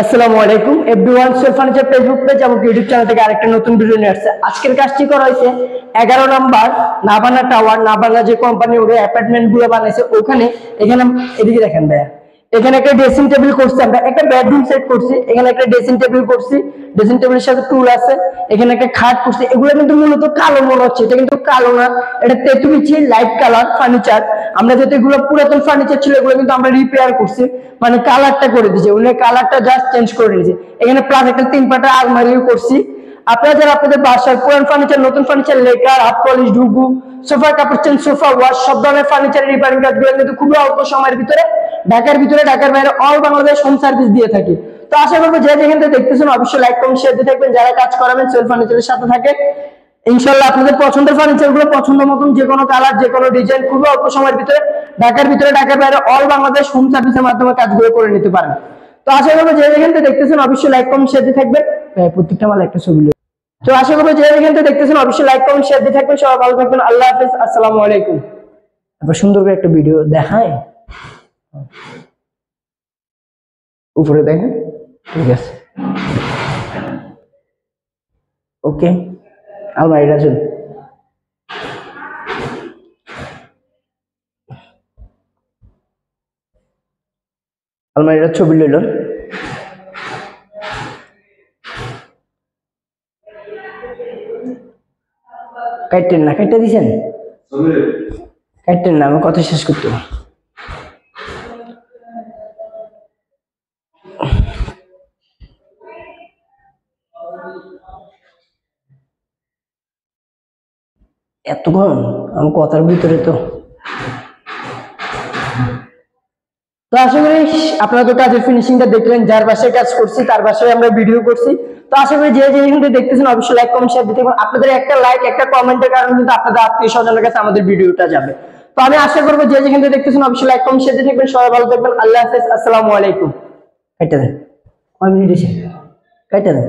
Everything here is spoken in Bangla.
আসসালামু আলাইকুম everyone, Soul furniture Facebook page এবং ইউটিউব চ্যানেল থেকে আরেকটা নতুন ভিডিও নিয়ে আসছে। আজকের কাজটি করা হয়েছে 11 নম্বর নাভানা টাওয়ার, নাভানা যে কোম্পানি ওর অ্যাপার্টমেন্ট গুলো বানাইছে ওখানে। এখানে এদিকে দেখেন ভাইয়া, এখানে একটা ড্রেসিং টেবিল করছি, আমরা একটা বেডরুম সেট করছি, এখানে একটা ড্রেসিং টেবিল করছি, ড্রেসিং টেবিলের সাথে টুল আছে, এখানে একটা খাট করছি। এগুলো কিন্তু মূলত কালো মনে হচ্ছে, এটা কিন্তু কালো না, এটা তেতুলিচি লাইট কালার ফার্নিচার। আমরা যেহেতু এগুলো পুরাতন ফার্নিচার ছিল, এগুলো কিন্তু আমরা রিপেয়ার করছি, মানে কালারটা করে দিয়েছি, ওগুলো কালারটা জাস্ট চেঞ্জ করে দিয়েছি। এখানে প্লাস একটা 3 পাটা আলমারিও করছি। আপনারা যারা আপনাদের বাসার পুরান ফার্নিচার, নতুন ফার্নিচার, লেকার, হাফ পলিশ, ঢুকু, সোফা কাপড় চেঞ্জ, সোফা ওয়াশ, সব ধরনের ফার্নিচারের রিপেয়ারিং কাজগুলো কিন্তু খুবই অল্প সময়ের ভিতরে ঢাকার ভিতরে, ঢাকার বাইরে অল বাংলাদেশ হোম সার্ভিস দিয়ে থাকি। তো আশা করবো যে যেখান থেকে দেখতেছেন অবশ্যই লাইক কমেন্ট শেয়ার দিয়ে থাকবেন। যারা কাজ করাবেন সোল ফার্নিচারের সাথে থাকে, ইনশাআল্লাহ আপনাদের পছন্দের ফার্নিচার গুলো পছন্দ মতন যে কোনো কালার, যে কোনো ডিজাইন খুবই অল্প সময়ের ভিতরে ঢাকার ভিতরে, ঢাকার বাইরে অল বাংলাদেশ হোম সার্ভিসের মাধ্যমে কাজগুলো করে নিতে পারেন। তো আশা করবো যে যেখান থেকে দেখতেছেন অবশ্যই লাইক কমেন্ট শেয়ার দিয়ে থাকবেন। প্রত্যেকটা মাল একটা ছবি। তো আশা করবো যে যেখান থেকে দেখতেছেন অবশ্যই লাইক কমেন্ট শেয়ার দিয়ে থাকবেন। সবাই ভালো থাকবেন, আল্লাহ হাফেজ, আসসালামু আলাইকুম। আবার সুন্দর করে একটা ভিডিও দেখায়, উপরে দেখেন, ঠিক আছে, ওকে। আলমারিটা চল, আলমারিটার ছবি লইল, কাটতেন না, কাটতে দিছেন, কাটতেন না, আমার কথা শেষ করতে। এতক্ষণ আমার কথার ভিতরে তো আশা করি আপনারা তো কাজের ফিনিশিংটা দেখলেন। যার বাসায় কাজ করছি তার বাসায় আমরা ভিডিও করছি। তো আশা করি যে যেখান থেকে দেখতেছেন অবশ্যই লাইক কমেন্ট শেয়ার দিতে থাকবেন। আপনাদের একটা লাইক, একটা কমেন্টের কারণে কিন্তু আপনাদের আত্মীয় স্বজনের কাছে আমাদের ভিডিওটা যাবে। তো আমি আশা করবো যে যেখান থেকে দেখতেছেন অবশ্যই লাইক কমেন্ট শেয়ার দিতে থাকবেন। সবাই ভালো থাকবেন, আল্লাহ হাফেজ, আসসালামু আলাইকুম। কাইটা দেন, কয় মিনিট এসে কাইটা দেন।